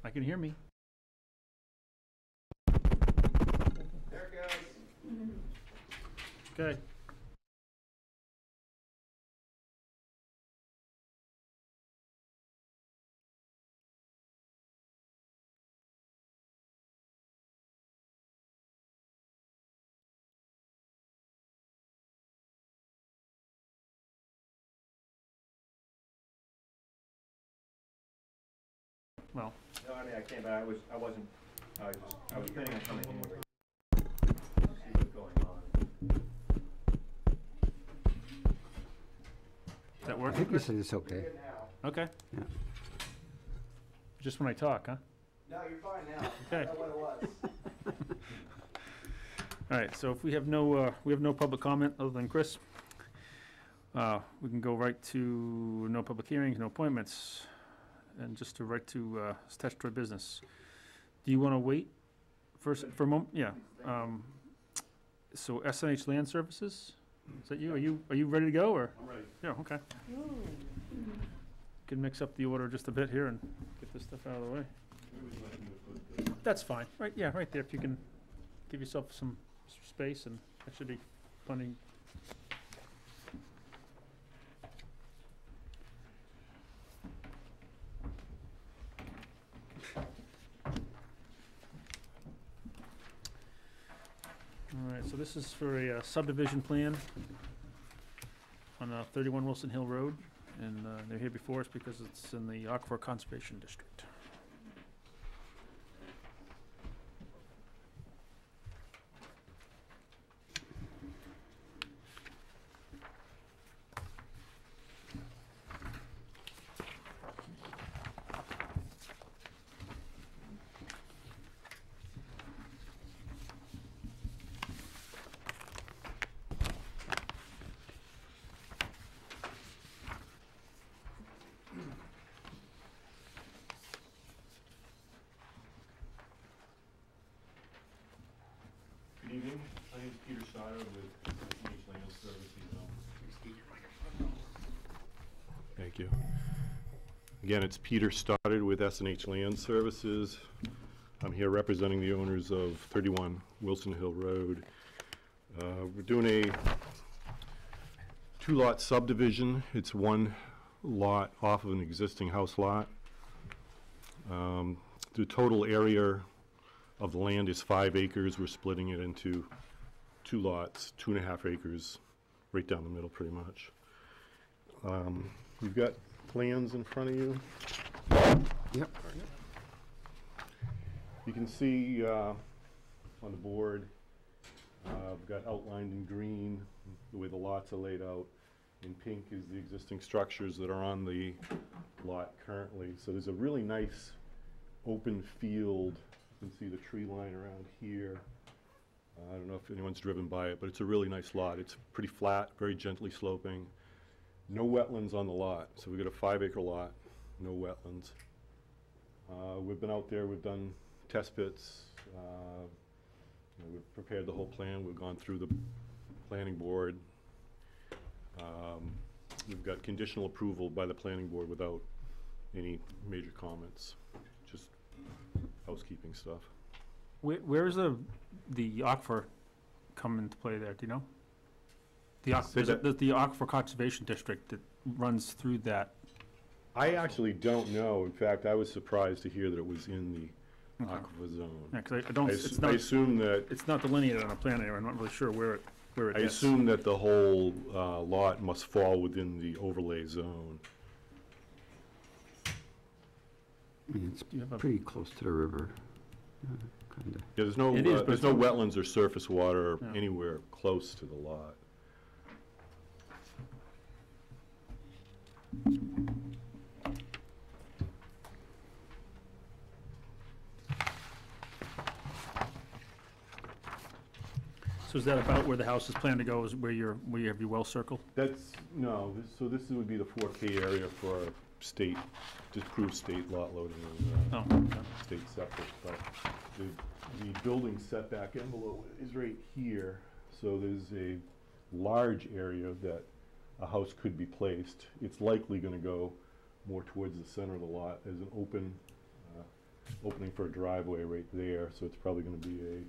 I can hear me. There it goes. Okay. Well, No, I mean, I can't, but I was planning on coming anyway. See what's going on. does that I work? think you said it's okay. Good now. Okay. Yeah. Just when I talk, huh? No, you're fine now. Okay. I know what it was. All right, so if we have no public comment other than Chris, we can go right to no public hearings, no appointments, and just to right to statutory business. Do you want to wait first for a moment? Yeah. So SNH Land Services, is that you? Are you ready to go, or? I'm ready. Yeah, okay. Can mix up the order just a bit here and get this stuff out of the way. That's fine. Right, yeah, right there. If you can give yourself some space, and that should be plenty. All right, so this is for a subdivision plan on 31 Wilson Hill Road, and they're here before us because it's in the Aquifer Conservation District. Good evening, my name is Peter Stoddard with SNH Land Services. Thank you. Again, it's Peter Stoddard with SNH Land Services. I'm here representing the owners of 31 Wilson Hill Road. We're doing a two-lot subdivision. It's one lot off of an existing house lot. The total area of the land is 5 acres. We're splitting it into 2 lots, 2.5 acres, right down the middle pretty much. You've got plans in front of you. Yep. You can see on the board, we've got outlined in green the way the lots are laid out. In pink is the existing structures that are on the lot currently. So there's a really nice open field. You can see the tree line around here. I don't know if anyone's driven by it, but it's a really nice lot. It's pretty flat, very gently sloping. No wetlands on the lot. So we've got a 5-acre lot, no wetlands. We've been out there, we've done test pits. We've prepared the whole plan. We've gone through the planning board. We've got conditional approval by the planning board without any major comments, just housekeeping stuff. Where is the aquifer come into play there? Do you know? The Aquifer Conservation District that runs through that. I actually don't know. In fact, I was surprised to hear that it was in the aquifer zone. Yeah, 'cause I don't. It's I not. assume that It's not delineated on a plan anywhere. I'm not really sure where it I is. assume that the whole lot must fall within the overlay zone. I mean, it's Do you have a- pretty close to the river, kind of. Yeah, there's no It is, but there's it's no not- wetlands or surface water Yeah. anywhere close to the lot. So is that about where the house is planned to go? Is where you have your well circle? That's, no, so this would be the 4K area for state, to prove state lot loading and Oh, okay. state septic, but the building setback envelope is right here, so there's a large area that a house could be placed. It's likely gonna go more towards the center of the lot as an open opening for a driveway right there, so it's probably gonna be a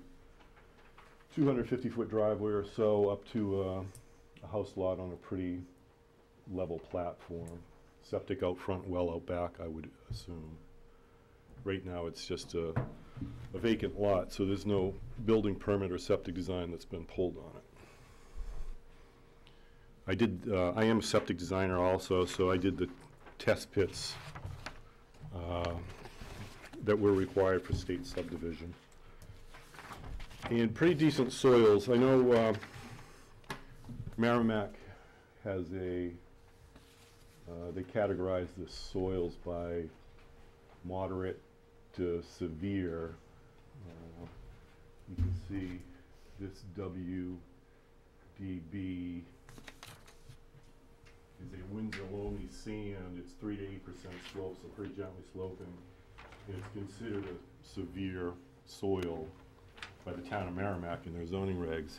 250-foot driveway or so up to a house lot on a pretty level platform. Septic out front, well out back, I would assume. Right now, it's just a vacant lot, so there's no building permit or septic design that's been pulled on it. I am a septic designer also, so I did the test pits that were required for state subdivision. And pretty decent soils. I know Merrimack has they categorize the soils by moderate to severe. You can see this WDB is a Windsor loamy sand. It's 3 to 8% slope, so pretty gently sloping. And it's considered a severe soil by the town of Merrimack in their zoning regs.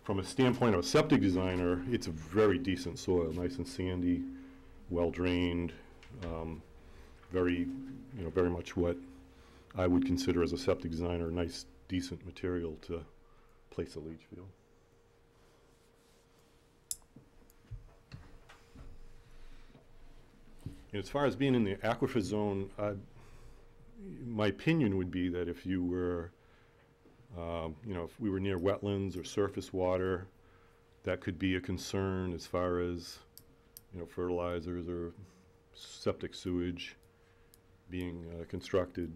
From a standpoint of a septic designer, it's a very decent soil, nice and sandy, well drained, very much what I would consider as a septic designer, nice, decent material to place a leach field. And as far as being in the aquifer zone, my opinion would be that if you were, if we were near wetlands or surface water, that could be a concern as far as, fertilizers or septic sewage being constructed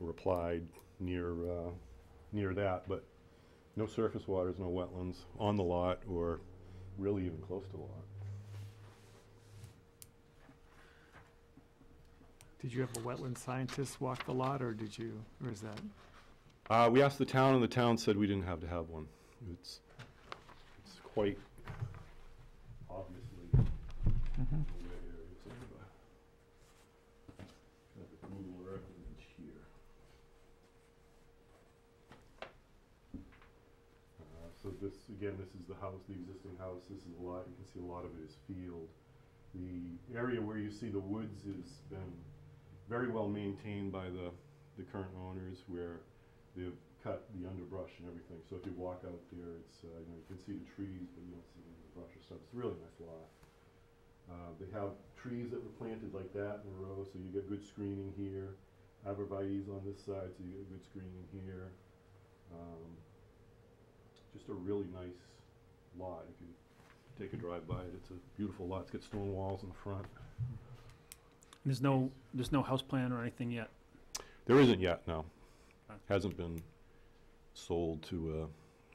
or applied near that, but no surface waters, no wetlands on the lot or really even close to the lot. Did you have a wetland scientist walk the lot, or is that? We asked the town, and the town said we didn't have to have one. It's quite obviously Mhm. wet areas of the Google Earth image here. So this is the house, the existing house. This is a lot. You can see a lot of it is field. The area where you see the woods has been very well maintained by the current owners, where they've cut the underbrush and everything. So if you walk out there, it's you can see the trees, but you don't see any of the brush or stuff. It's a really nice lot. They have trees that were planted like that in a row, so you get good screening here. Arborvitae's on this side, so you get good screening here. Just a really nice lot. If you take a drive by it, it's a beautiful lot. It's got stone walls in the front. There's no house plan or anything yet? There isn't yet, no. Okay. Hasn't been sold to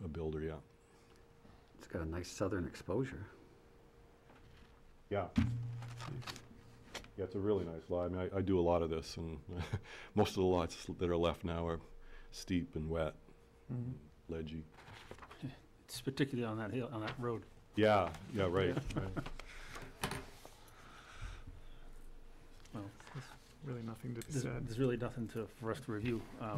a builder yet. It's got a nice southern exposure. Yeah. Yeah, it's a really nice lot. I mean, I do a lot of this, and most of the lots that are left now are steep and wet, Mhm. ledgy. It's particularly on that hill, on that road. Yeah, right. Right. Well, Really nothing to be there's, said. there's really nothing for us to review. I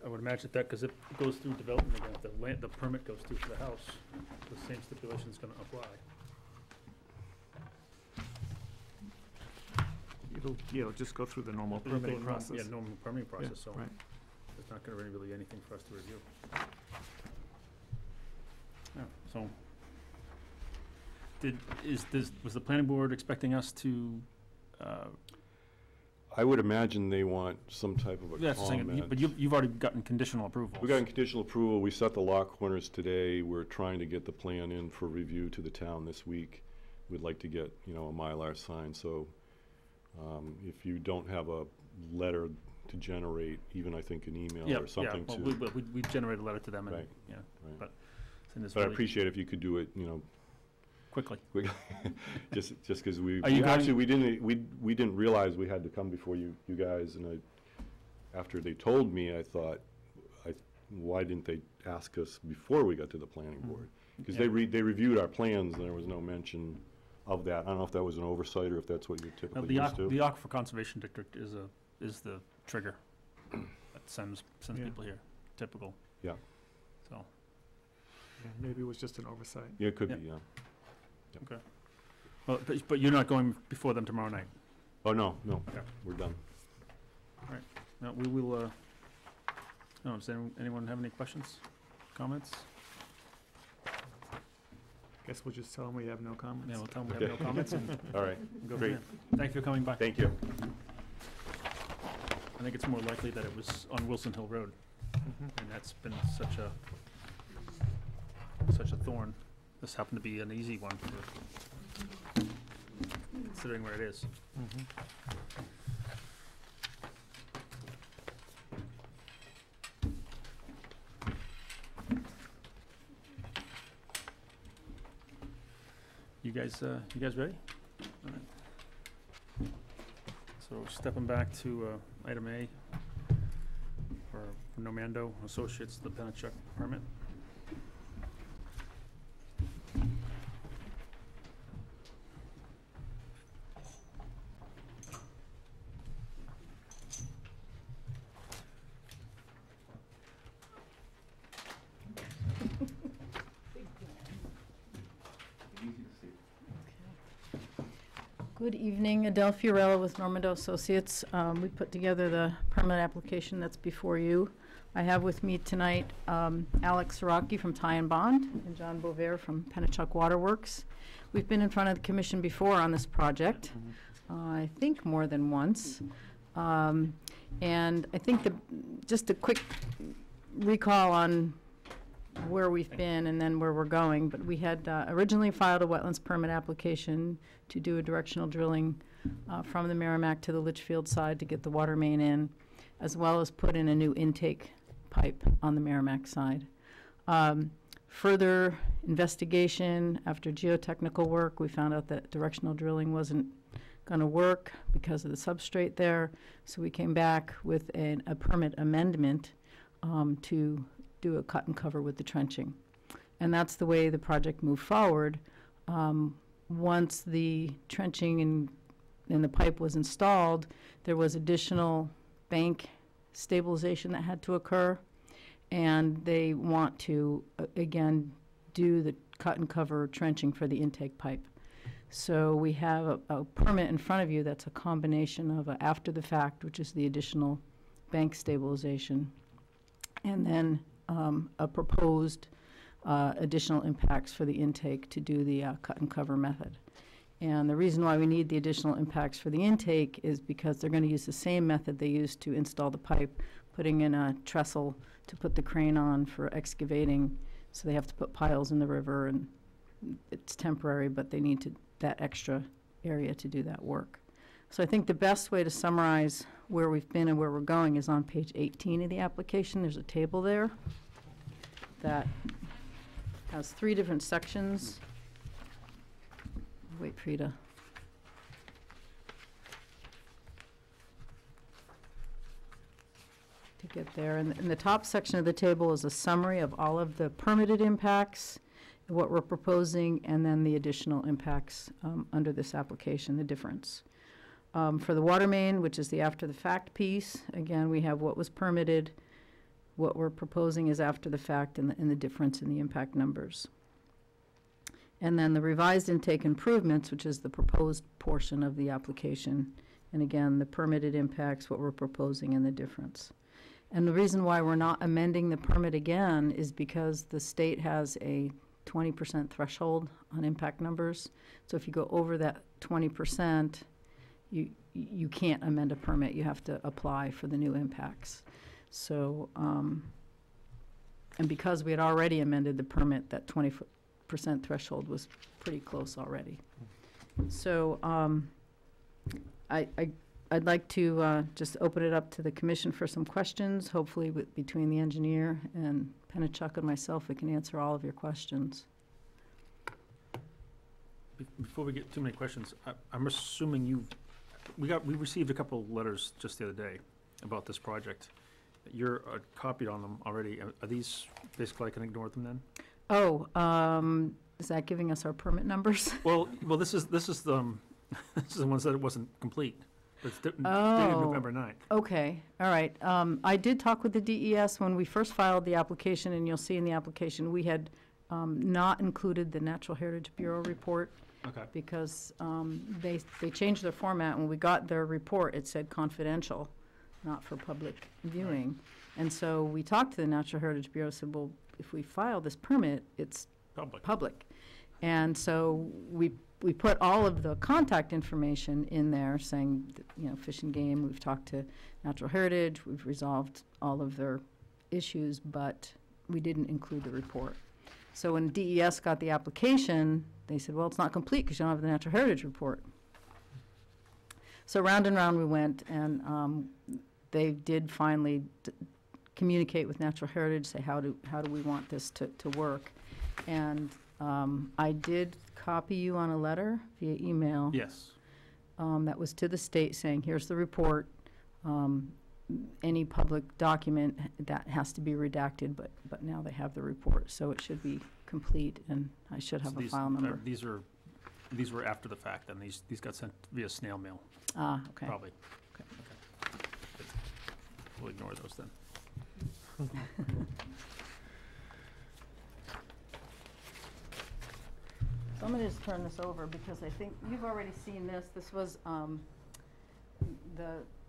would imagine that because it goes through development again, the permit goes through for the house, the same stipulation's gonna apply. It'll just go through the normal It'll go permitting normal- process. Yeah, normal permitting Yeah, process, so right. there's not gonna really be anything for us to review. Yeah, so, was the planning board expecting us to, I would imagine they want some type of a that's the thing, comment. but you've already gotten conditional approval. We got conditional approval. We set the lot corners today. We're trying to get the plan in for review to the town this week. We'd like to get, a Mylar signed, so if you don't have a letter to generate, even I think an email Yeah, or something well, to. we generate a letter to them and, Right, yeah, right. but, and it's But I really appreciate if you could do it, quickly. just because we Are you going- actually, we didn't realize we had to come before you guys, and after they told me, I thought, why didn't they ask us before we got to the planning board? Because Yeah. they reviewed our plans, and there was no mention of that. I don't know if that was an oversight or if that's what you're Now, typically the used to. Aquifer Conservation District is the trigger that sends Yeah. people here, typical. Yeah. So, Yeah, maybe it was just an oversight. Yeah, it could Yeah. be, yeah. okay. Well, but you're not going before them tomorrow night? Oh, no, Okay. we're done. No, we will, no, does anyone have any questions, comments? Guess we'll just tell them we have no comments. Yeah, we'll tell them we have no comments and All right, go from Great. there. Thank you for coming by. thank you. I think it's more likely that it was on Wilson Hill Road, Mhm. and that's been such a thorn. This happened to be an easy one for, considering where it is. Mhm. You guys ready? All right. So stepping back to item A for Nomando Associates, the Penachuk permit. Good evening, Adele Fiorella with Normando Associates. We put together the permit application that's before you. I have with me tonight Alex Siraki from Ty and Bond and John Bovair from Penachuk Waterworks. We've been in front of the commission before on this project, I think more than once. And I think just a quick recall on where we've been and then where we're going, but we had originally filed a wetlands permit application to do a directional drilling from the Merrimack to the Litchfield side to get the water main in, as well as put in a new intake pipe on the Merrimack side. Further investigation, after geotechnical work, we found out that directional drilling wasn't going to work because of the substrate there, so we came back with a permit amendment to do a cut and cover with the trenching. And that's the way the project moved forward. Once the trenching and the pipe was installed, there was additional bank stabilization that had to occur. And they want to, again, do the cut and cover trenching for the intake pipe. So we have a permit in front of you that's a combination of a after the fact, which is the additional bank stabilization, and then a proposed additional impacts for the intake to do the cut and cover method. And the reason why we need the additional impacts for the intake is because they're going to use the same method they used to install the pipe, putting in a trestle to put the crane on for excavating. So they have to put piles in the river, and it's temporary, but they need that extra area to do that work. So I think the best way to summarize where we've been and where we're going is on page 18 of the application. There's a table there that has 3 different sections. Wait for you to. Get there. And in the top section of the table is a summary of all of the permitted impacts, what we're proposing, and then the additional impacts under this application, the difference. For the water main, which is the after the fact piece, again, we have what was permitted, what we're proposing is after the fact, and the difference in the impact numbers. And then the revised intake improvements, which is the proposed portion of the application. And again, the permitted impacts, what we're proposing, and the difference. And the reason why we're not amending the permit again is because the state has a 20% threshold on impact numbers. So if you go over that 20%, you can't amend a permit. You have to apply for the new impacts. So, and because we had already amended the permit, that 20% threshold was pretty close already. So I'd like to just open it up to the commission for some questions. Hopefully between the engineer and Penachuk and myself, we can answer all of your questions. Before we get too many questions, I'm assuming we received a couple of letters just the other day about this project. You're copied on them already. Are these basically I can ignore them then? Oh, is that giving us our permit numbers? Well, this is the this is the ones that it wasn't complete. It's dated Oh. November 9th. Okay, all right. I did talk with the DES when we first filed the application, and you'll see in the application, we had not included the Natural Heritage Bureau report Okay. because they changed their format. When we got their report, it said confidential. not for public viewing. And so we talked to the Natural Heritage Bureau, said, well, if we file this permit, it's public. And so we put all of the contact information in there saying, that, you know, Fish and Game, we've talked to Natural Heritage, we've resolved all of their issues, but we didn't include the report. So when DES got the application, they said, well, it's not complete because you don't have the Natural Heritage report. So round and round we went, and they did finally communicate with Natural Heritage, say, how do we want this to work? And I did copy you on a letter via email. Yes. That was to the state saying, here's the report. Any public document that has to be redacted, but now they have the report, so it should be complete, and I should have So a these- file number. These were after the fact, and these got sent via snail mail, Ah, okay. probably. Okay. We'll ignore those then. So I'm gonna just turn this over because I think you've already seen this. This was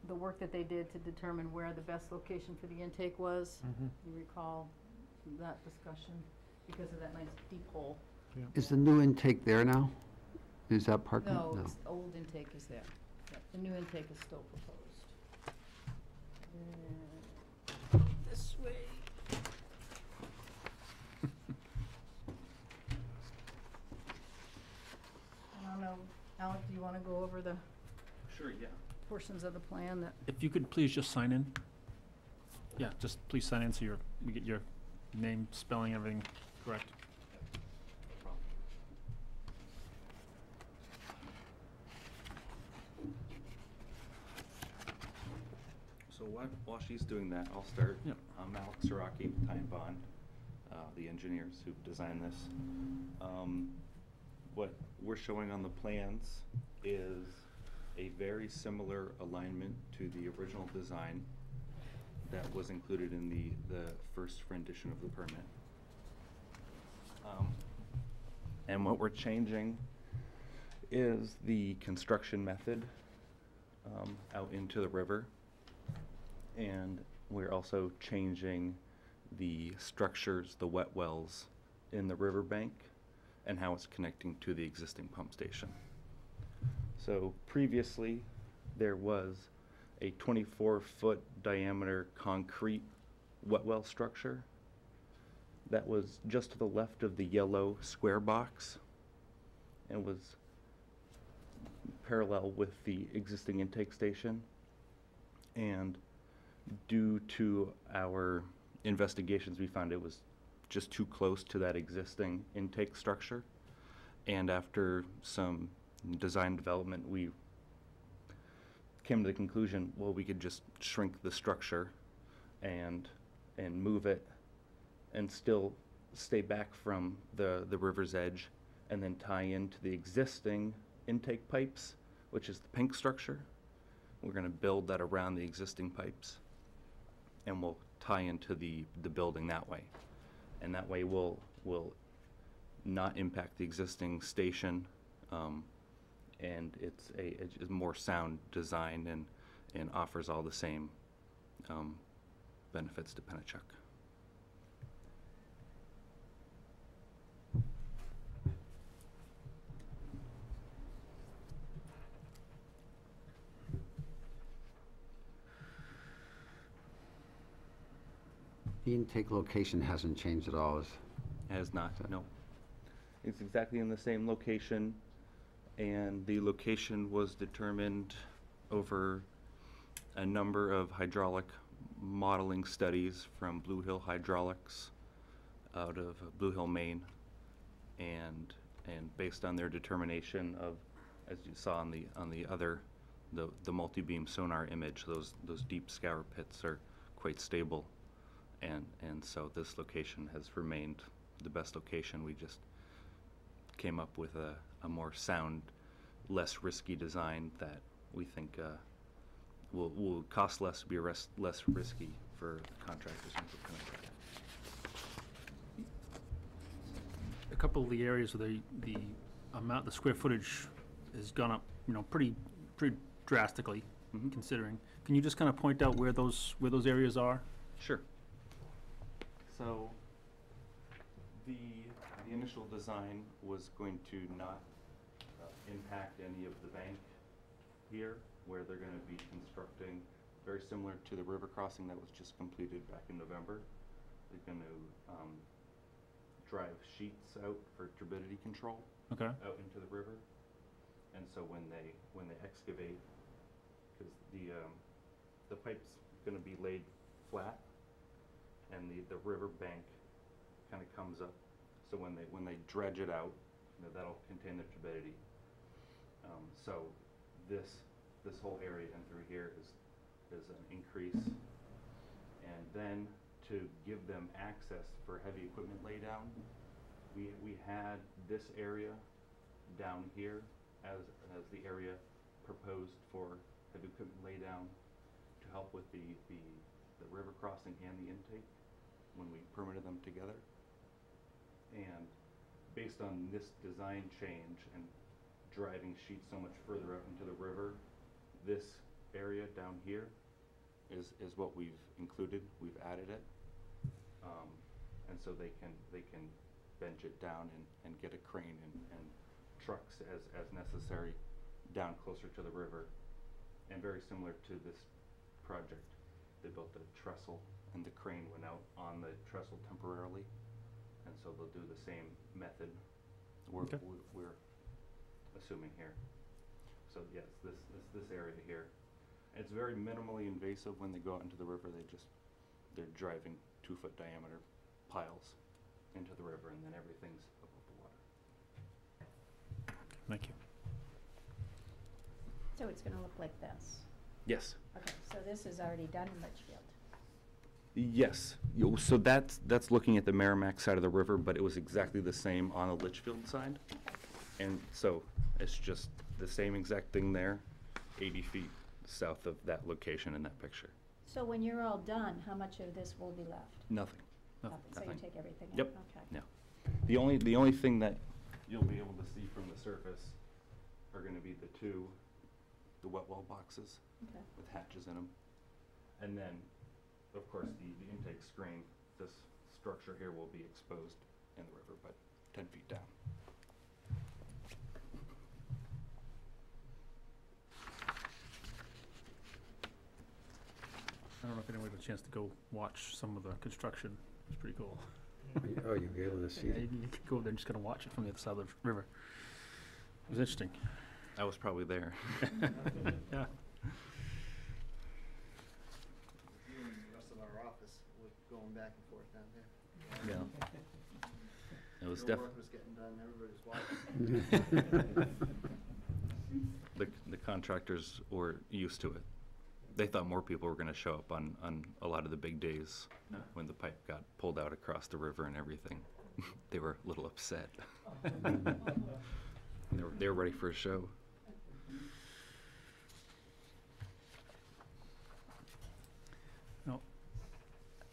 the work that they did to determine where the best location for the intake was. You recall that discussion because of that nice deep hole. Is the new intake there now? Is that parking? No, it's, the old intake is there. Yep, the new intake is still proposed. This way. I don't know, Alec, do you want to go over the Sure, yeah. portions of the plan that? If you could please just sign in. Yeah, just please sign in so we get your name, spelling, everything correct. So while she's doing that, I'll start. Yep. I'm Alex Siraki with Time Bond, the engineers who designed this. What we're showing on the plans is a very similar alignment to the original design that was included in the first rendition of the permit. And what we're changing is the construction method out into the river. And we're also changing the structures, the wet wells in the riverbank and how it's connecting to the existing pump station. So previously, there was a 24-foot diameter concrete wet well structure that was just to the left of the yellow square box and was parallel with the existing intake station. And due to our investigations, we found it was just too close to that existing intake structure. And after some design development, we came to the conclusion, well, we could just shrink the structure and move it and still stay back from the river's edge and then tie into the existing intake pipes, which is the pink structure. We're going to build that around the existing pipes, and we'll tie into the building that way. And that way we'll not impact the existing station, and it's a more sound design and offers all the same benefits to Pennachuck. The intake location hasn't changed at all, is It has not, no. It's exactly in the same location, and the location was determined over a number of hydraulic modeling studies from Blue Hill Hydraulics out of Blue Hill, Maine, and based on their determination of, as you saw on the other, the multi-beam sonar image, those deep scour pits are quite stable. And so this location has remained the best location. We just came up with a more sound, less risky design that we think will cost less, be less risky for contractors and for Pennachuck. A couple of the areas where the amount, the square footage has gone up, pretty drastically. Mhm. considering. Can you just kind of point out where those areas are? Sure. So, the initial design was going to not impact any of the bank here, where they're gonna be constructing, very similar to the river crossing that was just completed back in November. They're gonna drive sheets out for turbidity control Okay. out into the river. And so when they excavate, because the pipe's gonna be laid flat, and the river bank kind of comes up. So when they dredge it out, that'll contain the turbidity. So this whole area and through here is an increase. And then to give them access for heavy equipment laydown, we had this area down here as the area proposed for heavy equipment laydown to help with the river crossing and the intake when we permitted them together. And based on this design change and driving sheets so much further out into the river, this area down here is what we've included. We've added it. And so they can bench it down and get a crane and trucks as necessary down closer to the river. And very similar to this project, they built a trestle and the crane went out on the trestle temporarily. And so they'll do the same method we're assuming here. So yes, this area here. It's very minimally invasive when they go out into the river. They're driving 2-foot diameter piles into the river, and then everything's above the water. Thank you. So it's gonna look like this. Yes. Okay, so this is already done in Litchfield. Yes. So that's looking at the Merrimack side of the river, but it was exactly the same on the Litchfield side. And so it's just the same exact thing there, 80 feet south of that location in that picture. So when you're all done, how much of this will be left? Nothing. So you Nothing. take everything out? Yep. Okay. No. The only thing that you'll be able to see from the surface are gonna be the wet well boxes Okay. with hatches in them. And then, of course, the intake screen, this structure here will be exposed in the river, but 10 feet down. I don't know if anyone had a chance to go watch some of the construction. It's pretty cool. Oh, you'll be able to see Yeah, it. you could go there and just kind of watch it from the other side of the river. It was interesting. I was probably there. Yeah. You and the rest of our office were going back and forth down there. Yeah. It was Your def, work was getting done, everybody's watching. the contractors were used to it. They thought more people were gonna show up on a lot of the big days when the pipe got pulled out across the river and everything. They were a little upset. They were ready for a show. No,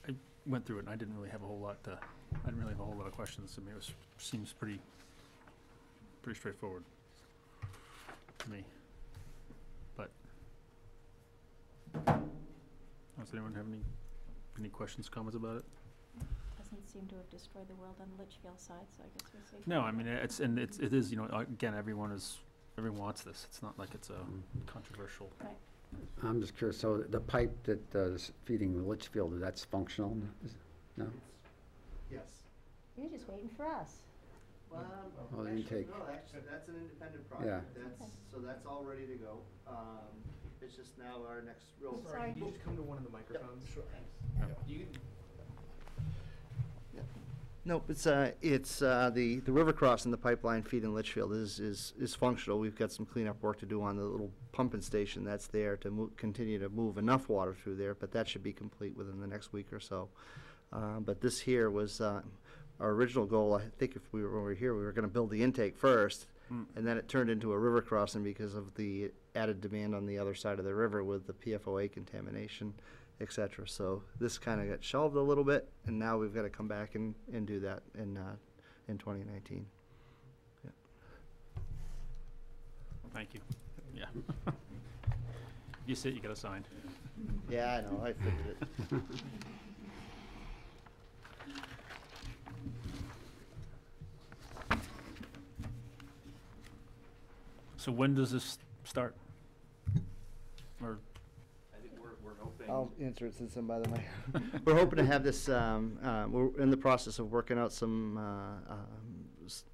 I went through it and I didn't really have a whole lot of questions. I mean, seems pretty straightforward to me. But, does anyone have any questions, comments about it? Doesn't seem to have destroyed the world on the Litchfield side, so I guess we're safe. No, I mean, it is, you know, again, everyone wants this. It's not like it's a controversial. Right. I'm just curious, so the pipe that is feeding the Litchfield, that's functional? No? Yes. You're just waiting for us. Oh, the Actually, intake. no, actually, that's an independent Yeah. project. So that's all ready to go. It's just now our next real. Sorry. Can you just come to one of the microphones? Sure. You can, Nope, it's the river crossing the pipeline feeding Litchfield is functional. We've got some cleanup work to do on the little pumping station that's there to continue to move enough water through there, but that should be complete within the next week or so. But this here was our original goal. I think when we were here, we were gonna build the intake first, and then it turned into a river crossing because of the added demand on the other side of the river with the PFOA contamination, et cetera. So this kind of got shelved a little bit, and now we've got to come back and do that in 2019. Thank you. Yeah. You sit, you gotta sign. Yeah, I know, I figured it. So when does this start? Or, I think we're hoping. I'll answer it since I'm by the mic. We're hoping to have this, we're in the process of working out some,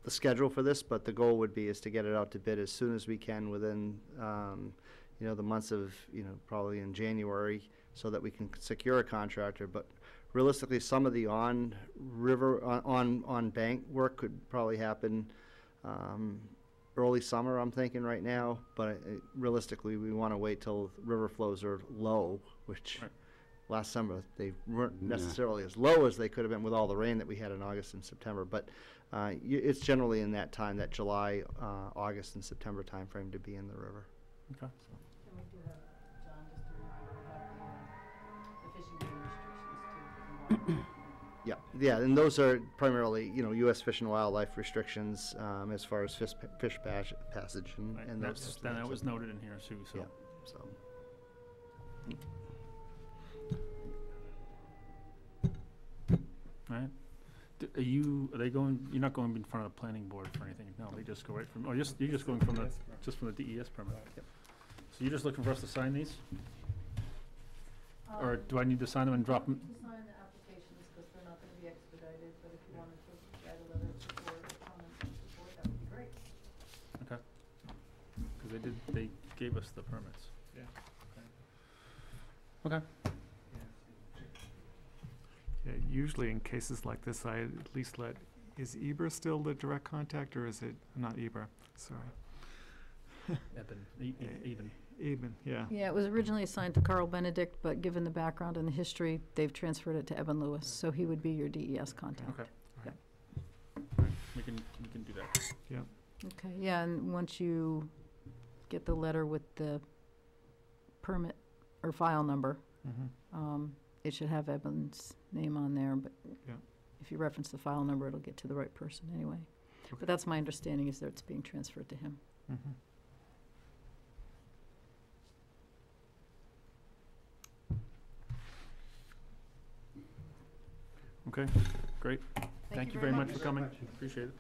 the schedule for this, but the goal would be is to get it out to bid as soon as we can within, the months of, probably in January, so that we can secure a contractor. But realistically, some of the on-river, on-bank work could probably happen early summer, I'm thinking right now. But realistically, we want to wait till river flows are low, which Right. last summer, they weren't Yeah. necessarily as low as they could have been with all the rain that we had in August and September. But it's generally in that time, that July, August, and September timeframe to be in the river. okay. Can we do that, John, just a reminder about the fishing game restrictions too? Yeah, and those are primarily, U.S. Fish and Wildlife restrictions as far as fish passage and, Right, and that's, those. that was noted in here too, so. Yeah, so. Right. Are they going, you're not going in front of the planning board for anything? No, they just go right from, you're just going from just from the DES permit? Yep. So you're just looking for us to sign these? Or do I need to sign them and drop them? Sign the applications, because they're not gonna be expedited, but if you wanted to write a letter of support or comments of support, that would be great. Okay. Because they gave us the permits. Yeah. Okay. Yeah, usually in cases like this, I at least is Eber still the direct contact, or is it, not Eber, sorry. Even. Eben, yeah. Yeah, it was originally assigned to Carl Benedict, but given the background and the history, they've transferred it to Evan Lewis, so he would be your DES contact. Okay. Yep. We can do that. Okay, yeah, and once you get the letter with the permit or file number, Mm-hmm. it should have Evan's name on there, but Yeah. if you reference the file number, it'll get to the right person anyway. Okay. But that's my understanding, is that it's being transferred to him. Mm-hmm. Okay, great. Thank you very much for coming. Appreciate it.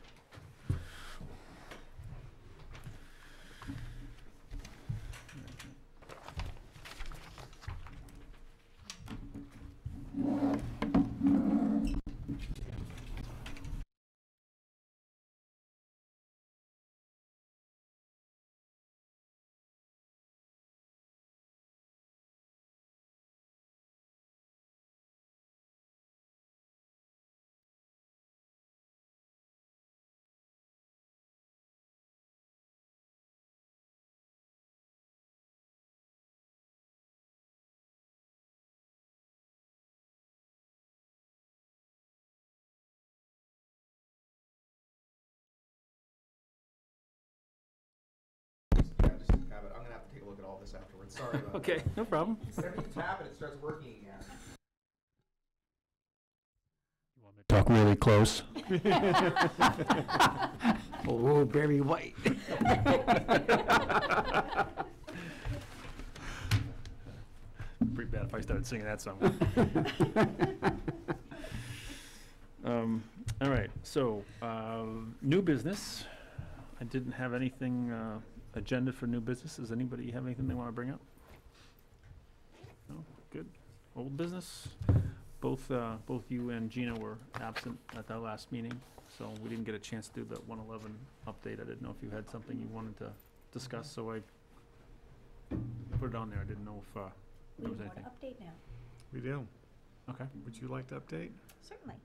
Yeah, just a comment. I'm gonna have to take a look at all this afterwards. Sorry about Okay, no problem. that. Whenever you tap it, it starts working again. Talk really close. Oh, Barry White. Pretty bad if I started singing that song. All right, so, new business. I didn't have anything, agenda for new business. Does anybody have anything they want to bring up? No, good. Old business? Both you and Gina were absent at our last meeting, so we didn't get a chance to do the 111 update. I didn't know if you had something you wanted to discuss, so I put it on there. I didn't know if, We there was want anything. to update now. We do. Okay. Would you like to update? Certainly.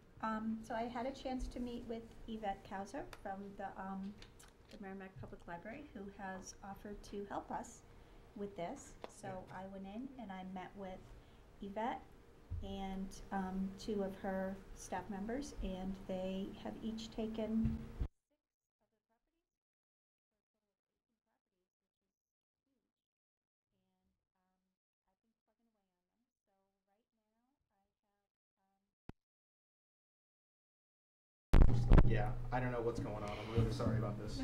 So I had a chance to meet with Yvette Kauser from the Merrimack Public Library, who has offered to help us with this. So I went in and I met with Yvette and two of her staff members, and they have each taken Yeah, I don't know what's going on. I'm really sorry about this.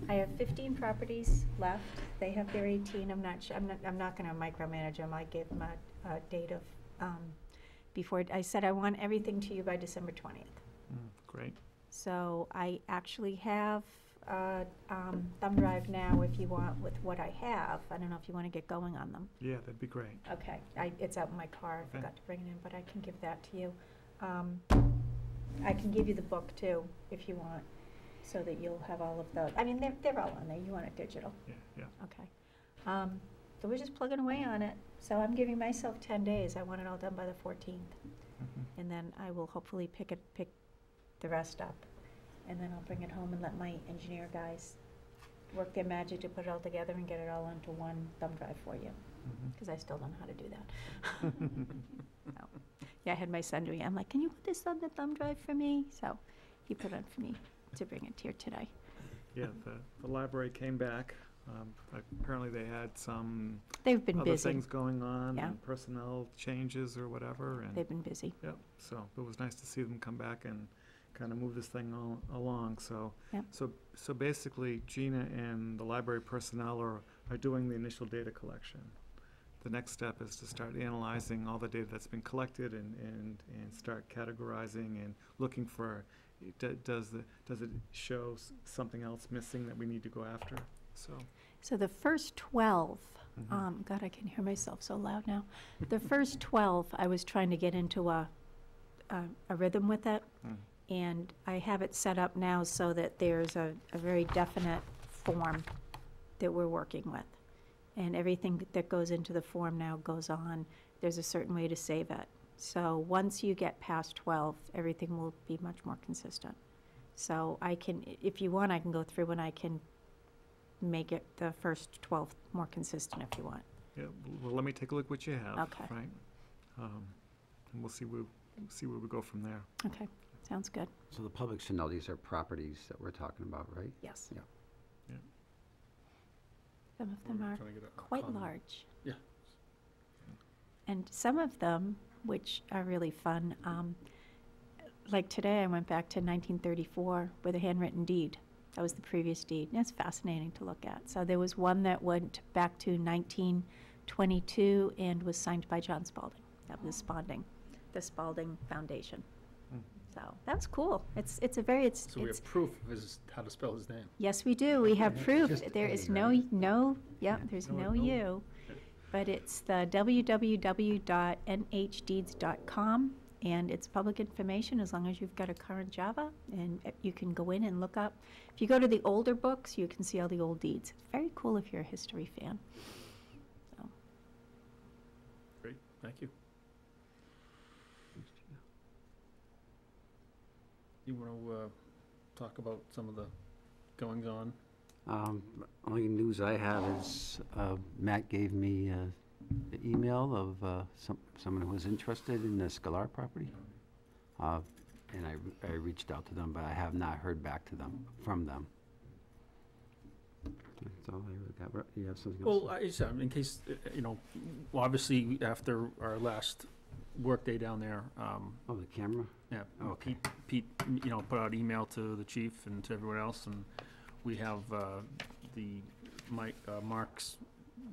I have 15 properties left. They have their 18. I'm not sure, I'm not gonna micromanage them. I gave them a date of, before, I said I want everything to you by December 20th. Great. So I actually have a thumb drive now if you want with what I have. I don't know if you wanna get going on them. Yeah, that'd be great. Okay, it's out in my car. I Okay. forgot to bring it in, but I can give that to you. I can give you the book too, if you want, so that you'll have all of those. I mean, they're all on there. You want it digital. Yeah, yeah. Okay. So we're just plugging away on it. So I'm giving myself 10 days. I want it all done by the 14th. And then I will hopefully pick the rest up. And then I'll bring it home and let my engineer guys work their magic to put it all together and get it all onto one thumb drive for you. Because I still don't know how to do that. So, yeah, I had my son doing it. I'm like, can you put this on the thumb drive for me? So he put it on for me to bring it here today. Yeah, the library came back. Apparently they had some They've been other busy. things going on, Yeah. and personnel changes or whatever, and They've been busy. yep. So it was nice to see them come back and kind of move this thing along. So Yep. so basically, Gina and the library personnel are doing the initial data collection. The next step is to start analyzing all the data that's been collected and start categorizing and looking for, does it show something else missing that we need to go after? So the first 12, Mhm. God, I can hear myself so loud now. The first 12, I was trying to get into a rhythm with it. And I have it set up now so that there's a very definite form that we're working with. And everything that goes into the form now goes on. There's a certain way to save it. So once you get past 12, everything will be much more consistent. So I can, if you want, I can go through and I can make it the first 12 more consistent if you want. Yeah, well, let me take a look what you have. Okay. Right? And we'll see where we go from there. Okay, sounds good. So the public should know these are properties that we're talking about, right? Yes. Yeah. Yeah. Some of them are Trying to get a quite comment. large. Yeah. And some of them, which are really fun, like today I went back to 1934 with a handwritten deed. That was the previous deed. And it's fascinating to look at. So there was one that went back to 1922 and was signed by John Spalding. That was the Spalding Foundation. So that was cool. It's a very, So we it's, have proof of how to spell his name. yes, we do. We have proof. Just There A, is right? there's No, no no. U. But it's the www.nhdeeds.com, and it's public information as long as you've got a current Java, and you can go in and look up. If you go to the older books, you can see all the old deeds. It's very cool if you're a history fan. So, Great, thank you. You want to talk about some of the goings-on? Only news I have is Matt gave me the email of someone who was interested in the Scalar property. And I reached out to them, but I have not heard back from them. That's all I really got. You have something else? Well, in case, obviously, after our last workday down there, Oh, the camera? yeah, Okay. Pete, put out email to the chief and to everyone else, and we have Mark's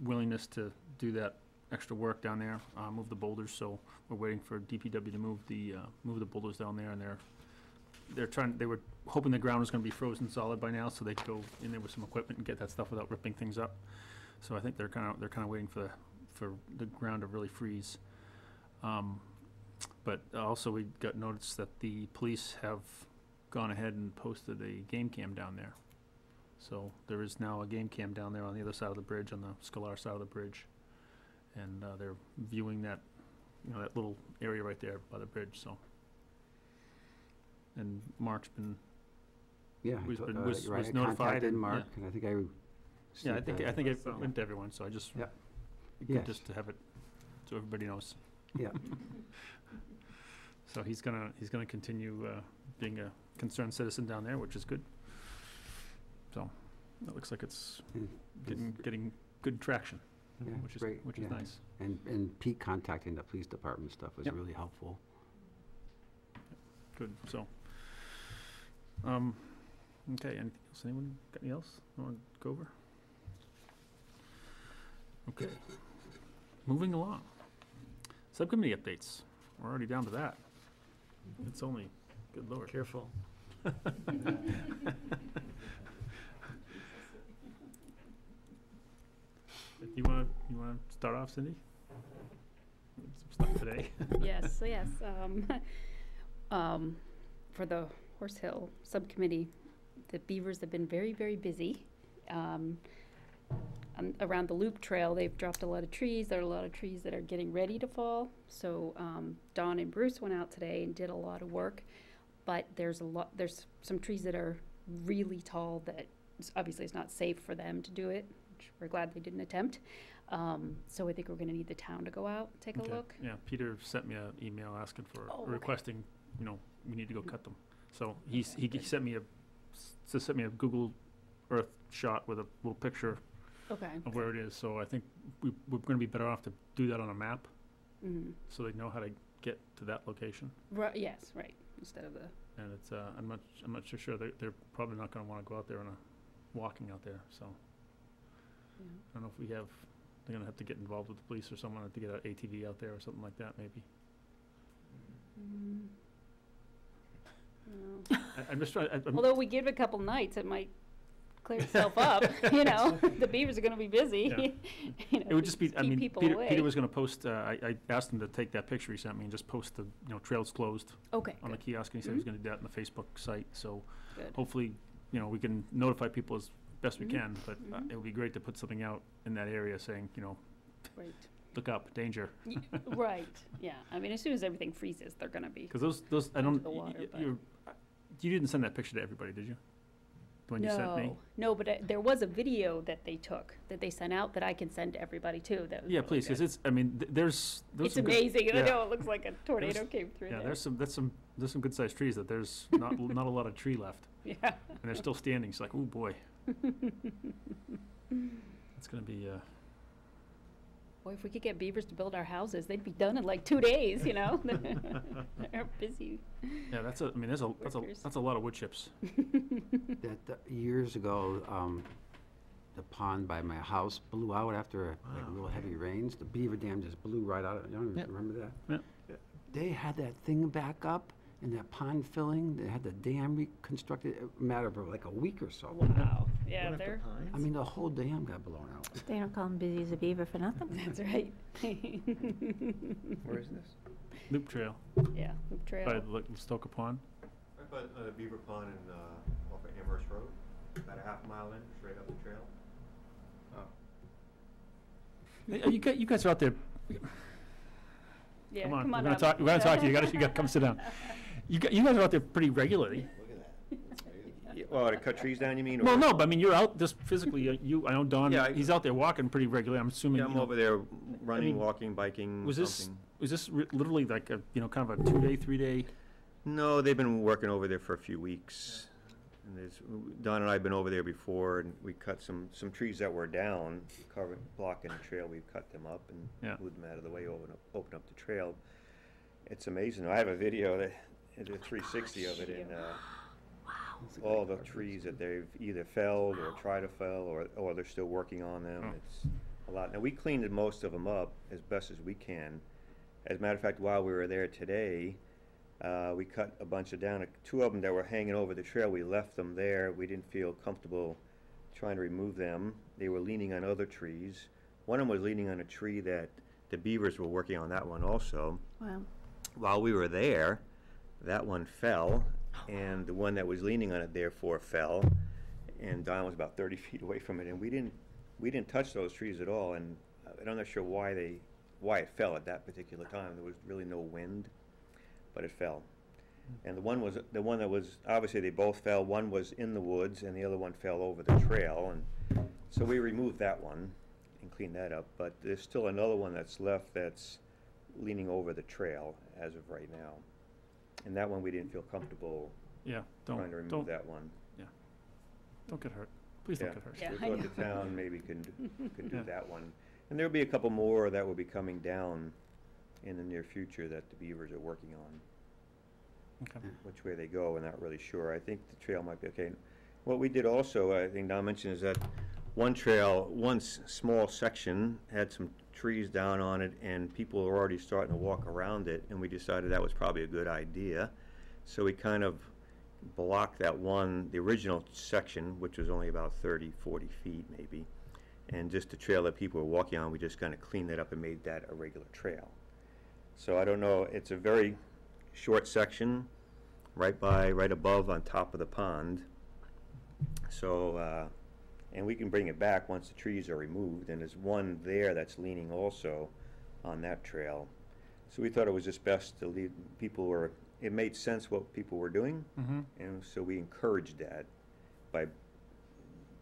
willingness to do that extra work down there, move the boulders, so we're waiting for DPW to move the boulders down there, and they were hoping the ground was gonna be frozen solid by now, so they could go in there with some equipment and get that stuff without ripping things up. So I think they're kinda waiting for the ground to really freeze. But also we got notice that the police have gone ahead and posted a game cam down there. So there is now a game cam down there on the other side of the bridge, on the Scalar side of the bridge. And they're viewing that, that little area right there by the bridge, so. And Mark's been, Yeah, was been- right, was I notified contacted and- Mark, yeah. and I think I yeah, I received think, a- I think it So- went to everyone, so I just. Yep. Good Yes. just to have it, so everybody knows. Yeah. So he's gonna continue being a concerned citizen down there, which is good. So it looks like it's And getting good traction, Yeah, which is great, yeah. nice. And Pete contacting the police department stuff was Yep. really helpful. Good. So Okay, anything else? Anyone got anything else you want to go over? Okay, moving along. Subcommittee updates. We're already down to that. It's only, good lord. Careful. You wanna start off, Cindy? Some stuff today. Yes, yes. For the Horse Hill Subcommittee, the beavers have been very, very busy. Around the loop trail, they've dropped a lot of trees. There are a lot of trees that are getting ready to fall. So Dawn and Bruce went out today and did a lot of work. But there's some trees that are really tall that obviously it's not safe for them to do it, which we're glad they didn't attempt. So I think we're gonna need the town to go out, take a Okay. look. Yeah, Peter sent me an email asking for, Oh, okay. requesting, we need to go cut them. So he sent me a Google Earth shot with a little picture Okay. of where it is. So I think we're gonna be better off to do that on a map, Mm-hmm. so they know how to get to that location. Right, yes, right, instead of the, And it's, I'm not so sure, they're probably not gonna wanna go out there walking out there, so. yeah. I don't know if they're gonna have to get involved with the police or someone to get an ATV out there or something like that, maybe. Mm. No. I'm just trying, Although we give it a couple nights, it might clear itself up, the beavers are gonna be busy. it would just be, I keep mean, people Peter away. was gonna post, I asked him to take that picture he sent me and just post the, trails closed Okay, on the good, kiosk, and he said he was gonna do that on the Facebook site, so good. hopefully, we can notify people as best we Mhm. can, but Mhm. it would be great to put something out in that area saying, Right. look up, danger. Right, yeah, I mean, as soon as everything freezes, they're gonna be. Cause those, I Into don't, the water, but- you didn't send that picture to everybody, did you? The one you sent me? No, but there was a video that they took, that they sent out, that I can send to everybody too, that was Yeah, really please, cause good. it's, I mean, there's It's some good- amazing, I yeah. know, it looks like a tornado came through Yeah, there. there's some good sized trees that there's not a lot of tree left, Yeah. and they're still standing. It's like, oh boy, it's gonna be. Boy, if we could get beavers to build our houses, they'd be done in like 2 days, They're busy. Yeah, that's a lot of wood chips. Years ago, the pond by my house blew out after like real heavy rains. The beaver dam just blew right out. You don't Yep. remember that? Yep. They had that thing back up and that pond filling. They had the dam reconstructed a matter of like a week or so. Wow, yeah, One at the they're, Pines? I mean, the whole dam got blown out. They don't call him busy as a beaver for nothing. that's right. Where is this? Loop trail Yeah, loop trail. by Stoker Pond. Right by the Beaver Pond and off of Amherst Road, about a half mile in, straight up the trail. You guys are out there. Yeah, Come on, come we're on gonna up. talk. We're gonna talk to you. You gotta come sit down. You guys are out there pretty regularly. Well, to cut trees down, you mean? Well, or- no, but I mean, you're out just physically. I know Don. Yeah, He's out there walking pretty regularly. I'm assuming. Yeah, I'm over there running, mean, walking, biking, Was this something. literally like a kind of a 2-day, 3-day? No, they've been working over there for a few weeks. And Don and I have been over there before, and we cut some trees that were down, blocking the trail. We've cut them up and Yeah. moved them out of the way, open up the trail. It's amazing. I have a video that I did a 360 of it, and all the trees that they've either felled or tried to fell, or they're still working on them. Oh. It's a lot. Now, we cleaned most of them up as best as we can. As a matter of fact, while we were there today, we cut a bunch of down. 2 of them that were hanging over the trail, we left them there. We didn't feel comfortable trying to remove them. They were leaning on other trees. One of them was leaning on a tree that the beavers were working on, that one also. Wow. While we were there, that one fell, and the one that was leaning on it therefore fell, and Don was about 30 feet away from it, and we didn't touch those trees at all, and I'm not sure why it fell at that particular time. There was really no wind, but it fell. And the one that was, obviously they both fell. One was in the woods, and the other one fell over the trail, and so we removed that one and cleaned that up, but there's still another one that's left that's leaning over the trail as of right now. And that one, we didn't feel comfortable Yeah. trying to remove that one. Don't get hurt. Please don't Yeah. get hurt. Yeah, We I thought know. the town maybe can do Yeah. that one. And there'll be a couple more that will be coming down in the near future that the beavers are working on. Okay. which way they go, we're not really sure. I think the trail might be okay. What we did also, I think Don mentioned, is that one trail, small section had some trees down on it, and people were already starting to walk around it, and we decided that was probably a good idea. So we kind of blocked that the original section, which was only about 30, 40 feet maybe, and just the trail that people were walking on, we just kind of cleaned it up and made that a regular trail. So I don't know, it's a very short section, right above on top of the pond. So, and we can bring it back once the trees are removed, and there's one there that's leaning also on that trail. So we thought it was just best to leave, it made sense what people were doing, and so we encouraged that by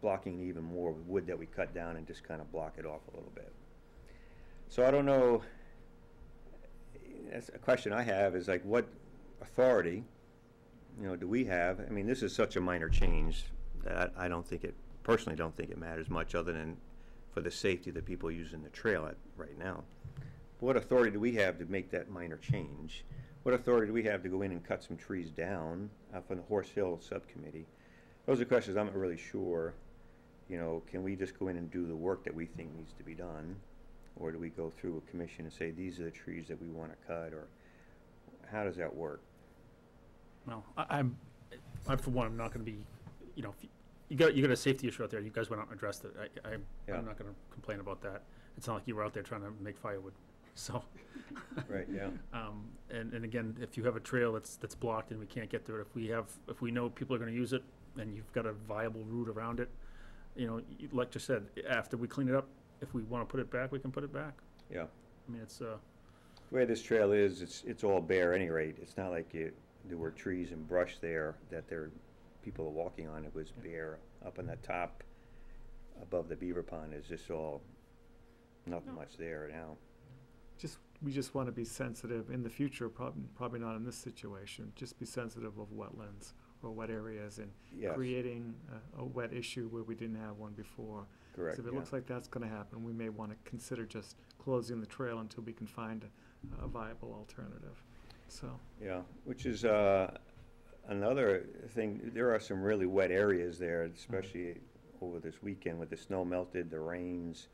blocking even more wood that we cut down and just kind of block it off a little bit. So I don't know, that's a question I have, is like, what authority, do we have? I mean, this is such a minor change that I personally don't think it matters much, other than for the safety of the people using the trail right now. What authority do we have to make that minor change? What authority do we have to go in and cut some trees down from the Horse Hill Subcommittee? Those are questions I'm not really sure. Can we just go in and do the work that we think needs to be done? Or do we go through a commission and say, these are the trees that we want to cut? Or how does that work? Well, I for one, I'm not going to be, you got a safety issue out there. You guys went out and addressed it. Yeah. I'm not going to complain about that. It's not like you were out there trying to make firewood. So, Right, yeah. And again, if you have a trail that's blocked and we can't get through it, if we know people are going to use it and you've got a viable route around it, like you said, after we clean it up, if we want to put it back, we can put it back. Yeah. I mean, it's The way this trail is, it's all bare at any rate. It's not like there were trees and brush there that people are walking on. It was bare up on the top above the beaver pond. Is just all, nothing much there now. We just want to be sensitive in the future, probably not in this situation, just be sensitive of wetlands or wet areas and Yes. creating a wet issue where we didn't have one before. Correct, So if it yeah. looks like that's going to happen, we may want to consider just closing the trail until we can find a viable alternative. So, Yeah, which is another thing. There are some really wet areas there, especially over this weekend with the snow melted, the rains.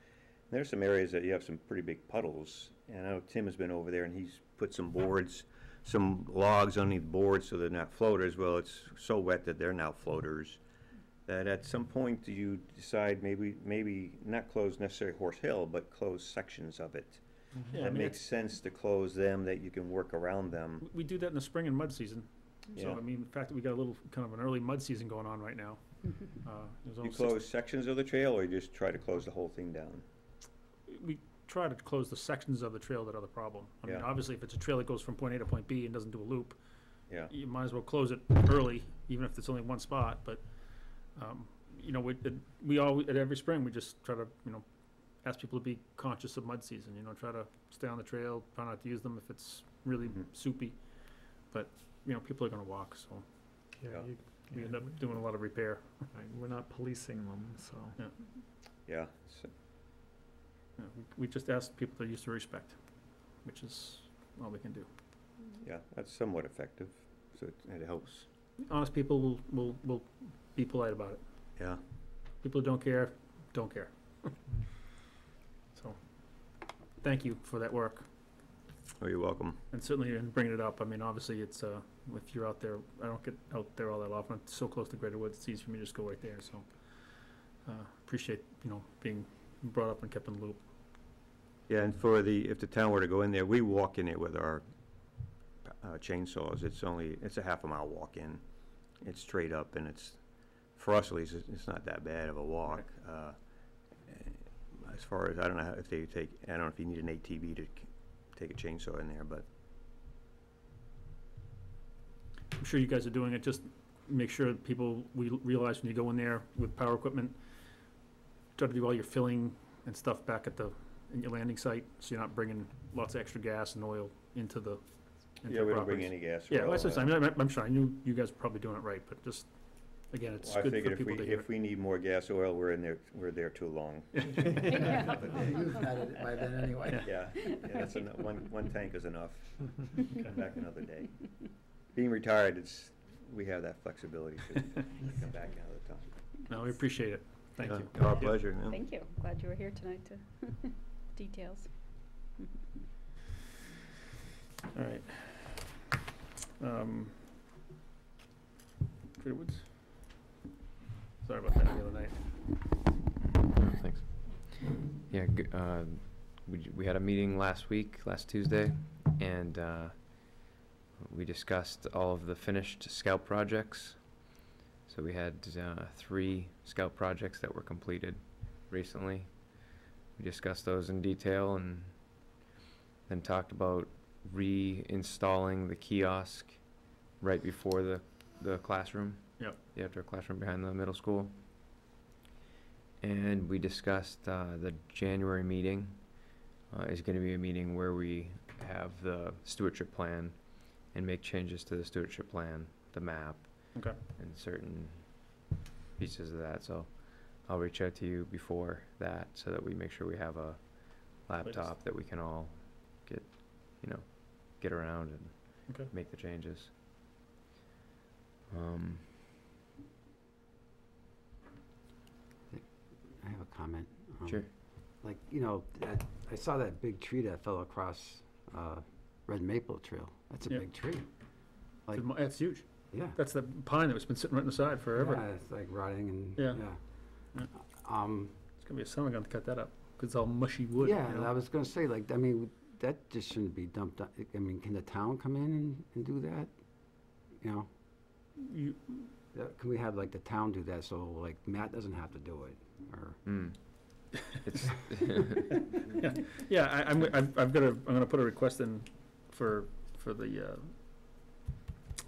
There's some areas that you have some pretty big puddles. And I know Tim has been over there and he's put some logs underneath boards so they're not floaters. Well, it's so wet that they're now floaters. That at some point do you decide maybe not close necessarily Horse Hill, but close sections of it. Yeah, I That mean, makes sense to close them, that you can work around them. we do that in the spring and mud season. So, Yeah. I mean, the fact that we got a little kind of an early mud season going on right now. There's You almost close sections of the trail, or you just try to close the whole thing down? we try to close the sections of the trail that are the problem. I mean, Yeah. obviously, if it's a trail that goes from point A to point B and doesn't do a loop, Yeah. you might as well close it early, even if it's only one spot, but, we always, at every spring, we just try to, ask people to be conscious of mud season, try to stay on the trail, try not to use them if it's really Mhm. soupy. But, people are gonna walk, so yeah, Yeah. we end up doing a lot of repair. right, we're not policing them, so. Yeah. Yeah, we just ask people to use the respect, which is all we can do. Yeah, that's somewhat effective, so it helps. Honest people will be polite about it. Yeah. People who don't care, don't care. So, thank you for that work, Oh, you're welcome. and certainly in bringing it up. I mean, obviously, it's, if you're out there, I don't get out there all that often. It's so close to Greater Woods, it's easy for me to just go right there, so, appreciate, being brought up and kept in the loop. Yeah, and if the town were to go in there, we walk in it with our chainsaws. It's a half a mile walk in. It's straight up, and for us at least, it's not that bad of a walk. As far as, I don't know if you need an ATV to take a chainsaw in there, but I'm sure you guys are doing it, just make sure that we realize when you go in there with power equipment, try to do all your filling and stuff back in your landing site, so you're not bringing lots of extra gas and oil into the yeah, we don't bring properties. any gas. Yeah, or that's oil. what I'm sure, I knew you guys were probably doing it right, but just, again, it's Well, I good for figured people to hear if we need more gas oil, we're there too long. You've had it by then anyway. Yeah, that's one tank is enough. Come back another day. being retired, we have that flexibility to come back another time. No, we appreciate it. Thank Yeah, you. Our pleasure, yeah. Thank you. Glad you were here tonight to details. All right. Trader Woods? Sorry about that the other night. Thanks. Yeah, we had a meeting last Tuesday, and we discussed all of the finished scout projects. So we had 3 scout projects that were completed recently. We discussed those in detail and then talked about reinstalling the kiosk right before the classroom. Yep. The outdoor classroom behind the middle school. And we discussed the January meeting is going to be a meeting where we have the stewardship plan and make changes to the stewardship plan, the map, Okay. and certain pieces of that. So I'll reach out to you before that so that we make sure we have a laptop that we can all get around and Okay. make the changes. I have a comment. Sure. Like, I saw that big tree that fell across Red Maple Trail. That's a Yeah. big tree. Like, It's huge. yeah. That's the pine that was been sitting right on the side forever. Yeah, it's like rotting and, Yeah. yeah. Yeah. Um, It's gonna be a summer gun to cut that up, 'cause it's all mushy wood. yeah, you and know? I was gonna say, like, I mean, that just shouldn't be dumped. I mean, can the town come in and do that? You know, You, can we have like the town do that so like Matt doesn't have to do it? Or It's yeah, I'm gonna put a request in for the